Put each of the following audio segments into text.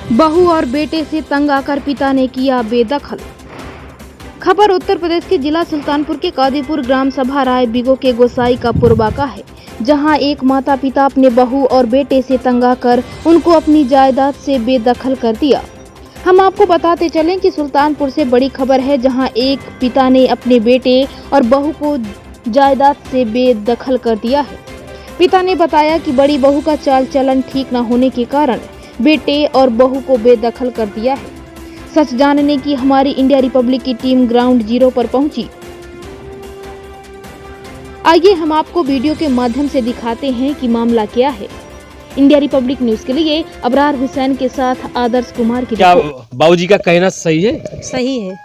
बहू और बेटे से तंग आकर पिता ने किया बेदखल। खबर उत्तर प्रदेश के जिला सुल्तानपुर के कादीपुर ग्राम सभा राय बिगो के गोसाई का पुरबा का है, जहां एक माता पिता अपने बहू और बेटे से तंग आकर उनको अपनी जायदाद से बेदखल कर दिया। हम आपको बताते चलें कि सुल्तानपुर से बड़ी खबर है, जहां एक पिता ने अपने बेटे और बहू को जायदाद से बेदखल कर दिया है। पिता ने बताया कि बड़ी बहू का चाल चलन ठीक न होने के कारण बेटे और बहू को बेदखल कर दिया है। सच जानने की हमारी इंडिया रिपब्लिक की टीम ग्राउंड जीरो पर पहुंची। आइए हम आपको वीडियो के माध्यम से दिखाते हैं कि मामला क्या है। इंडिया रिपब्लिक न्यूज के लिए अबरार हुसैन के साथ आदर्श कुमार की क्या रिपोर्ट। बाबूजी का कहना सही है? सही है।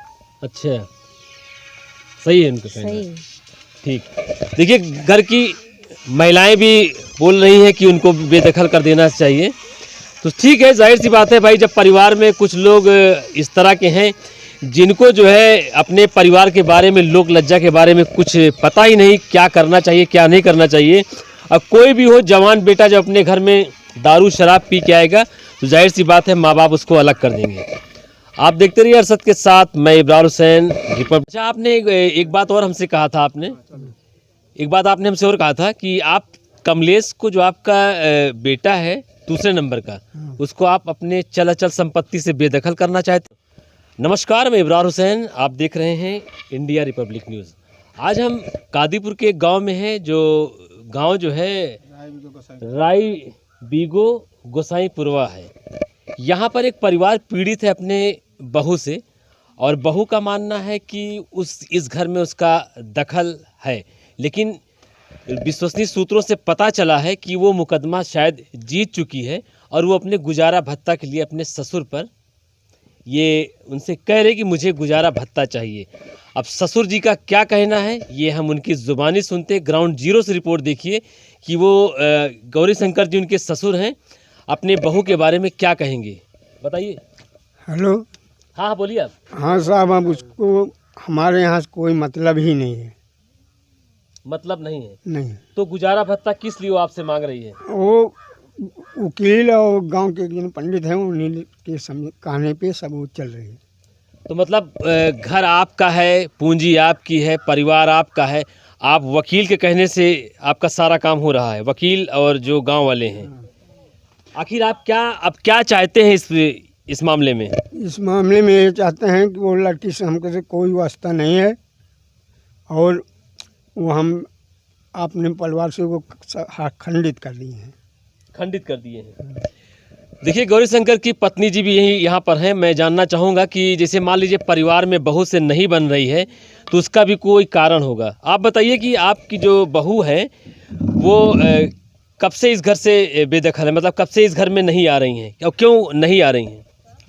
अच्छा, सही है उनका कहना। सही है। ठीक, देखिए घर की महिलाएं भी बोल रही हैं कि उनको बेदखल कर देना चाहिए, तो ठीक है, जाहिर सी बात है भाई, जब परिवार में कुछ लोग इस तरह के हैं जिनको जो है अपने परिवार के बारे में, लोक लज्जा के बारे में कुछ पता ही नहीं, क्या करना चाहिए क्या नहीं करना चाहिए। अब कोई भी हो, जवान बेटा जब अपने घर में दारू शराब पी के आएगा तो जाहिर सी बात है माँ बाप उसको अलग कर देंगे। आप देखते रहिए अरशद के साथ, मैं अबरार हुसैन रिपोर्ट। अच्छा, आपने एक बात और हमसे कहा था, एक बात आपने हमसे और कहा था कि आप कमलेश को, जो आपका बेटा है दूसरे नंबर का, उसको आप अपने चल अचल संपत्ति से बेदखल करना चाहते। नमस्कार, मैं अबरार हुसैन, आप देख रहे हैं इंडिया रिपब्लिक न्यूज़। आज हम कादीपुर के गांव में हैं, जो गांव जो है राय बिगो गोसाई पुरवा है। यहाँ पर एक परिवार पीड़ित है अपने बहू से, और बहू का मानना है कि इस घर में उसका दखल है, लेकिन विश्वसनीय सूत्रों से पता चला है कि वो मुकदमा शायद जीत चुकी है और वो अपने गुजारा भत्ता के लिए अपने ससुर पर ये उनसे कह रहे कि मुझे गुजारा भत्ता चाहिए। अब ससुर जी का क्या कहना है ये हम उनकी ज़ुबानी सुनते। ग्राउंड जीरो से रिपोर्ट देखिए कि वो गौरी शंकर जी उनके ससुर हैं, अपने बहू के बारे में क्या कहेंगे, बताइए। हेलो। हाँ बोलिए आप। हाँ साहब, अब उसको हमारे यहाँ से कोई मतलब ही नहीं है। मतलब नहीं है? नहीं। तो गुजारा भत्ता किस लिए वो आपसे मांग रही है? वो वकील और गांव के जिन पंडित हैं उन्हीं के कहने पे सब वो चल रही है। तो मतलब घर आपका है, पूंजी आपकी है, परिवार आपका है, आप वकील के कहने से आपका सारा काम हो रहा है, वकील और जो गांव वाले हैं। आखिर आप क्या चाहते हैं इस मामले में? इस मामले में ये चाहते हैं कि वो लड़की से हमको से कोई वास्ता नहीं है, और वो हम अपने परिवार से वो खंडित कर दिए हैं। खंडित कर दिए हैं। देखिए, गौरी शंकर की पत्नी जी भी यही यहाँ पर हैं। मैं जानना चाहूँगा कि जैसे मान लीजिए परिवार में बहू से नहीं बन रही है तो उसका भी कोई कारण होगा। आप बताइए कि आपकी जो बहू है वो कब से इस घर से बेदखल है, मतलब कब से इस घर में नहीं आ रही हैं और क्यों नहीं आ रही हैं?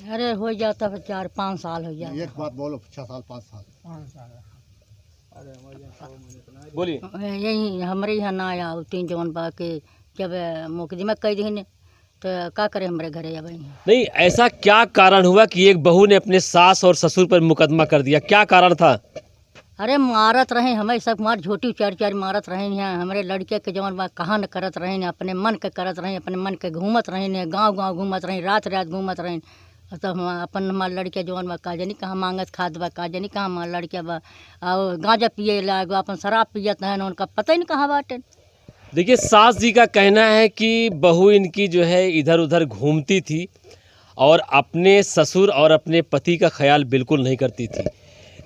अरे हो जाता है 4-5 साल हो जाता। एक बात बोलो, 6 साल 5 साल बोलिए। यही हमारे यहाँ ना आया 3 जवान बा के जब मुकदमा कह दी तो क्या करे हमारे घरे अब नहीं। ऐसा क्या कारण हुआ कि एक बहू ने अपने सास और ससुर पर मुकदमा कर दिया, क्या कारण था? अरे मारत रहे हमें सब, मार झोटी चार मारत रहे हैं। हमारे लड़के के जवान बा कहाँ न करत रहे हैं, अपने मन के करत रहे, अपने मन के घूमत रहे हैं, गाँव घूमत रहे, रात घूमत रहे। तो हम अपन हमारे लड़के जवान बा का जानी कहाँ मांगत खाद बा, का जानी कहाँ हमारे लड़के बा और गांजा पिए लागो, अपन शराब पियत है, उनका पता ही नहीं कहाँ बाटे। देखिए, सास जी का कहना है कि बहू इनकी जो है इधर उधर घूमती थी और अपने ससुर और अपने पति का ख्याल बिल्कुल नहीं करती थी,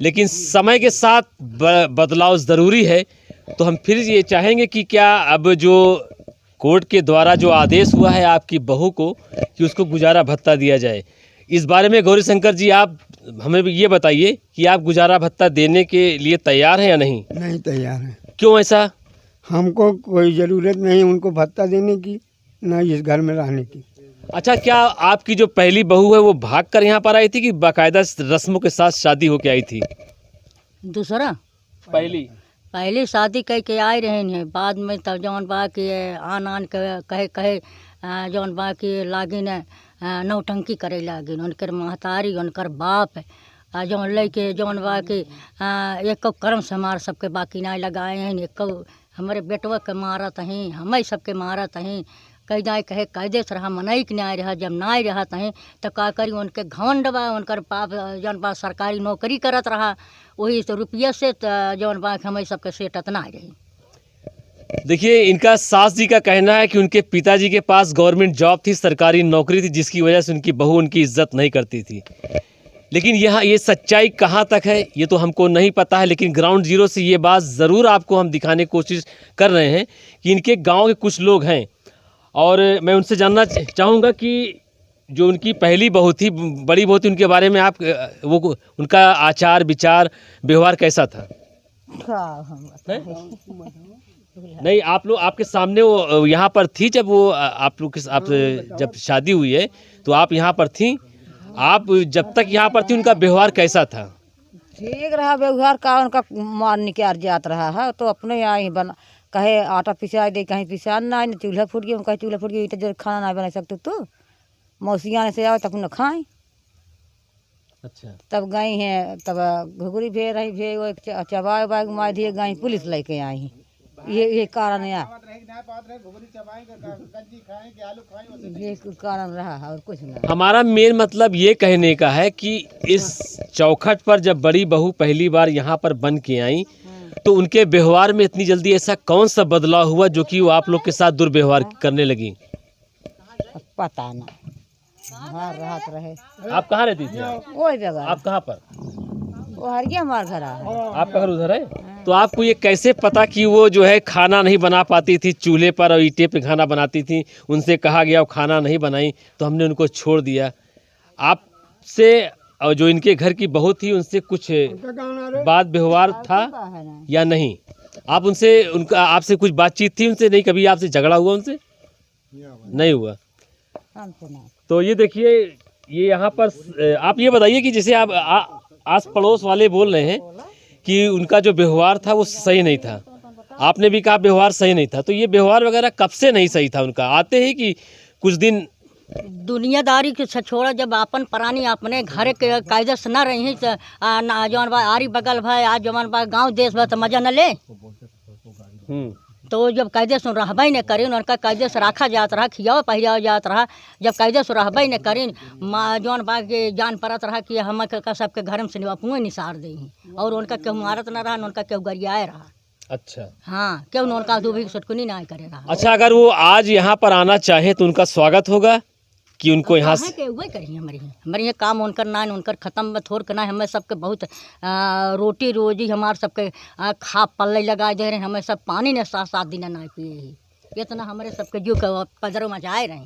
लेकिन समय के साथ बदलाव ज़रूरी है। तो हम फिर ये चाहेंगे कि क्या अब जो कोर्ट के द्वारा जो आदेश हुआ है आपकी बहू को कि उसको गुजारा भत्ता दिया जाए, इस बारे में गौरी शंकर जी आप हमें ये बताइए कि आप गुजारा भत्ता देने के लिए तैयार हैं या नहीं? नहीं तैयार है। क्यों ऐसा? हमको कोई ज़रूरत नहीं उनको भत्ता देने की, ना इस घर में रहने की। अच्छा, क्या आपकी जो पहली बहू है वो भाग कर यहाँ पर आई थी कि बाकायदा रस्मों के साथ शादी होके आई थी? दूसरा पहली शादी कह के आई रहे हैं, बाद में तब जौन बा के आन कहे जौन बा के लागिन नौटंकी करे लागिन, उनकर महतारी उनकर बाप जौन लैके जौन बा के एक कर्म से मार सबके बाकी नहीं लगाए हैं, एक हमारे बेटवा के मारत हैं, हमें सबके मारत हैं, कह जाए कहे कायदे से रहा मनाई कि नहीं रहा, जब ना रहा तहें तो का करी उनके घमंड बा, उनकर पाप जौन बा सरकारी नौकरी करत रहा, वही तो रुपये से जौन बा हमें सबके सेटत ना रही। देखिए, इनका सास जी का कहना है कि उनके पिताजी के पास गवर्नमेंट जॉब थी, सरकारी नौकरी थी, जिसकी वजह से उनकी बहू उनकी इज्जत नहीं करती थी। लेकिन यहाँ ये सच्चाई कहाँ तक है ये तो हमको नहीं पता है, लेकिन ग्राउंड जीरो से ये बात ज़रूर आपको हम दिखाने की कोशिश कर रहे हैं कि इनके गांव के कुछ लोग हैं, और मैं उनसे जानना चाहूँगा कि जो उनकी पहली बहू थी, बड़ी बहू थी, उनके बारे में आप वो उनका आचार विचार व्यवहार कैसा था? नहीं, आप लोग आपके सामने वो यहाँ पर थी जब वो आप लोग आप जब शादी हुई है तो आप यहाँ पर थी, आप जब तक यहाँ पर थी उनका व्यवहार कैसा था? ठीक रहा व्यवहार का, उनका मार निकाल जात रहा है तो अपने यहाँ ही बना कहे आटा पिसा दे, कहीं पिसा ना, चूल्हा फूट गया, कहीं चूल्हा फूट गया, जो खाना नहीं बना सकते तो मौसिया से आओ तब न खाएं। अच्छा, तब गई हैं, तब घुघरी भे रही भे वो चबा उबा मार दिए, गई पुलिस लेके आई। ये कारण है, ये कारण रहा है और कुछ नहीं। हमारा मेन मतलब ये कहने का है कि इस चौखट पर जब बड़ी बहू पहली बार यहाँ पर बन के आई तो उनके व्यवहार में इतनी जल्दी ऐसा कौन सा बदलाव हुआ जो कि वो आप लोग के साथ दुर्व्यवहार करने लगी? पता ना, हाँ राहत रहे। आप कहाँ रहती थी? वही जगह। आप कहाँ पर? वो हरिया हमारा घर है। आपका घर उधर है? तो आपको ये कैसे पता कि वो जो है खाना नहीं बना पाती थी, चूल्हे पर और ईंटे पे खाना बनाती थी, उनसे कहा गया वो खाना नहीं बनाई तो हमने उनको छोड़ दिया? आपसे और जो इनके घर की बहू थी उनसे कुछ बात व्यवहार था या नहीं? आप उनसे उनका आपसे कुछ बातचीत थी उनसे? नहीं, कभी आपसे झगड़ा हुआ उनसे? नहीं हुआ। तो ये देखिए, ये यहाँ पर आप ये बताइए कि जैसे आप आस पड़ोस वाले बोल रहे हैं कि उनका जो व्यवहार था वो सही नहीं था, आपने भी कहा व्यवहार सही नहीं था, तो ये व्यवहार वगैरह कब से नहीं सही था उनका? आते ही कि कुछ दिन? दुनियादारी के छोड़ा, जब अपन प्राणी अपने घर के कायदे से न रही तो जौन बा आरी बगल भाई आज जौन बा गाँव देश भा तो मजा न ले। तो जब कायदे से रहबे न करें, उनका कायदे से रखा जात रहा, खियावा पहिरावा जात रहा, जब कायदे से रहबे न करें जौन बा के जान पड़त रहा कि हम का सबके घर में से अपने निसार दे, और उनका केहू मारत न रहा, उनका केहू गरियाए रहा। अच्छा, हाँ, केहू उनका दूभी सटकुनी ना करे रहा। अच्छा, अगर वो आज यहाँ पर आना चाहे तो उनका स्वागत होगा कि उनको यहाँ से? वही करिए, हमारे यहाँ काम उनकर ना उनकर ख़त्म थोड़ के ना, हमें सबके बहुत रोटी रोजी हमारे सबके खा पल्ले लगा दे रहे, हमें सब पानी ने 7-7 दिन ना पिए ही, इतना हमारे सबके जीव के पदरों में जाए रहे।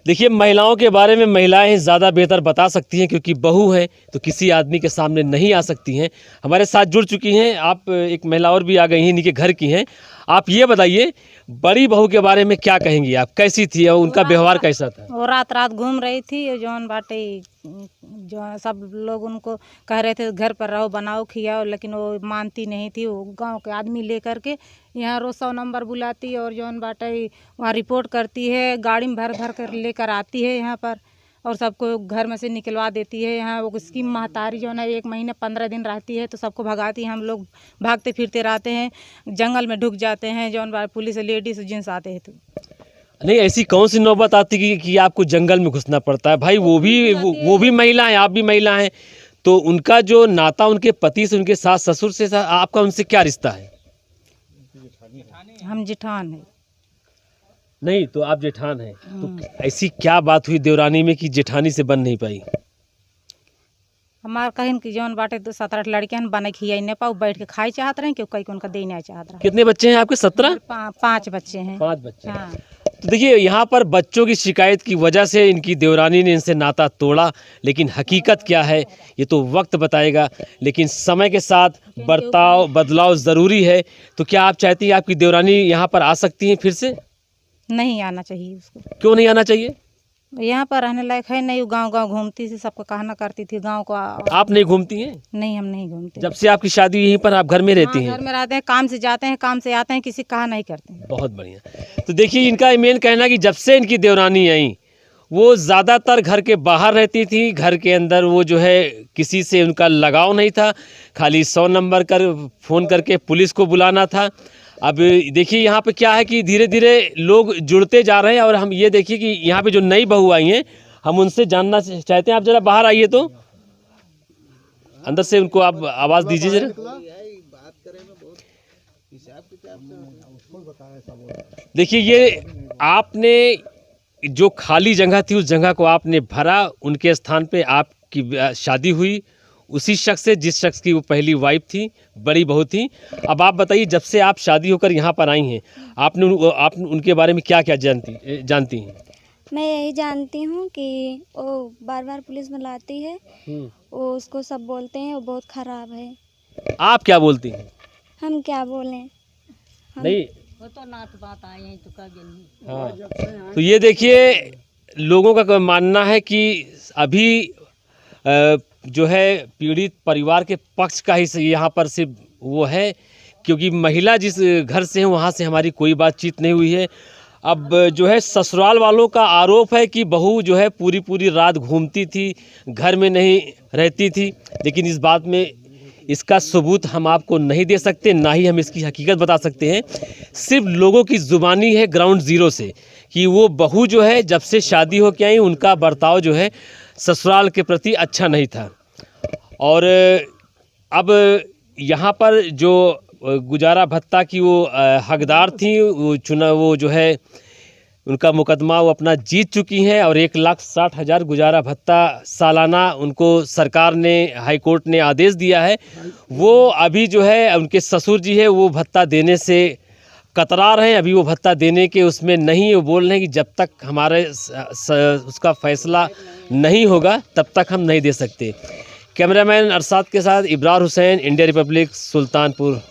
देखिए, महिलाओं के बारे में महिलाएं ज़्यादा बेहतर बता सकती हैं, क्योंकि बहू है तो किसी आदमी के सामने नहीं आ सकती हैं। हमारे साथ जुड़ चुकी हैं, आप एक महिला और भी आ गई हैं, इन्हीं के घर की हैं। आप ये बताइए, बड़ी बहू के बारे में क्या कहेंगी आप? कैसी थी और उनका व्यवहार कैसा था? वो रात रात घूम रही थी, जौन बाटे जो सब लोग उनको कह रहे थे घर पर रहो, बनाओ, खियाओ, लेकिन वो मानती नहीं थी। वो गांव के आदमी लेकर के यहाँ रोज 100 नंबर बुलाती और जौन बाटे वहाँ रिपोर्ट करती है, गाड़ी में भर भर कर लेकर आती है यहाँ पर, और सबको घर में से निकलवा देती है। यहाँ वो उसकी महतारी जो है 1 महीने 15 दिन रहती है तो सबको भगाती है। हम लोग भागते फिरते रहते हैं, जंगल में ढुक जाते हैं, जौन बार पुलिस लेडीज जेंट्स आते हैं तो। नहीं, ऐसी कौन सी नौबत आती कि आपको जंगल में घुसना पड़ता है? भाई वो भी महिला हैं, आप भी महिला हैं, तो उनका जो नाता उनके पति से, उनके सास ससुर से, आपका उनसे क्या रिश्ता है? हम जेठान है। नहीं, तो आप जेठान हैं, तो ऐसी क्या बात हुई देवरानी में कि जेठानी से बन नहीं पाई? हमार कहीं की जौन बाटे तो 7-8 लड़कियां बने खियाई नहीं पाऊ, बैठ के खाई चाहत रहे, क्यों कहीं उनका दे नहीं चाहत रहे। कितने बच्चे हैं आपके? 17? 5 बच्चे हैं। 5 बच्चे। हाँ। तो देखिए, यहाँ पर बच्चों की शिकायत की वजह से इनकी देवरानी ने इनसे नाता तोड़ा, लेकिन हकीकत क्या है ये तो वक्त बताएगा। लेकिन समय के साथ बदलाव ज़रूरी है। तो क्या आप चाहती हैं आपकी देवरानी यहाँ पर आ सकती हैं फिर से? नहीं आना चाहिए उसको। क्यों नहीं आना चाहिए? यहाँ पर रहने लायक है नहीं। गांव गांव घूमती थी, सबको कहना करती थी गांव को। आप नहीं घूमती हैं? नहीं, हम नहीं घूमते। जब से आपकी शादी यहीं पर, आप घर में रहती हैं? घर में रहते हैं, काम से जाते हैं, काम से आते हैं, किसी कहा नहीं करते हैं। बहुत बढ़िया। तो देखिए, इनका मेन कहना कि जब से इनकी देवरानी आई वो ज़्यादातर घर के बाहर रहती थी, घर के अंदर वो जो है किसी से उनका लगाव नहीं था, खाली 100 नंबर कर फ़ोन करके पुलिस को बुलाना था। अब देखिए यहाँ पे क्या है कि धीरे धीरे लोग जुड़ते जा रहे हैं। और हम ये देखिए कि यहाँ पे जो नई बहू आई हैं, हम उनसे जानना चाहते हैं। आप जरा बाहर आइए, तो अंदर से उनको आप आवाज़ दीजिए जरा। देखिए, ये आपने जो खाली जगह थी उस जगह को आपने भरा, उनके स्थान पे आपकी शादी हुई उसी शख्स से जिस शख्स की वो पहली वाइफ थी, बड़ी बहू थी। अब आप बताइए, जब से आप शादी होकर यहाँ पर आई हैं, आप उनके बारे में क्या क्या जानती हैं? मैं यही जानती हूँ कि वो बार बार पुलिस में लाती है, वो उसको सब बोलते हैं वो बहुत ख़राब है। आप क्या बोलती हैं? हम क्या बोलें? नहीं, वो तो नात बात आए हैं तो कब हाँ, तो ये देखिए, लोगों का मानना है कि अभी जो है पीड़ित परिवार के पक्ष का ही यहाँ पर सिर्फ वो है, क्योंकि महिला जिस घर से है वहाँ से हमारी कोई बातचीत नहीं हुई है। अब जो है ससुराल वालों का आरोप है कि बहू जो है पूरी पूरी रात घूमती थी, घर में नहीं रहती थी, लेकिन इस बात में इसका सबूत हम आपको नहीं दे सकते, ना ही हम इसकी हकीकत बता सकते हैं। सिर्फ लोगों की ज़ुबानी है ग्राउंड ज़ीरो से कि वो बहू जो है जब से शादी होकर आई उनका बर्ताव जो है ससुराल के प्रति अच्छा नहीं था। और अब यहाँ पर जो गुजारा भत्ता की वो हकदार थी, वो जो है उनका मुकदमा वो अपना जीत चुकी हैं और 1,60,000 गुजारा भत्ता सालाना उनको सरकार ने, हाई कोर्ट ने आदेश दिया है। वो अभी जो है उनके ससुर जी है वो भत्ता देने से कतरा रहे हैं, अभी वो भत्ता देने के उसमें नहीं। वो बोल रहे हैं कि जब तक हमारे उसका फैसला नहीं होगा तब तक हम नहीं दे सकते। कैमरामैन अरसाद के साथ इब्रार हुसैन, इंडिया रिपब्लिक, सुल्तानपुर।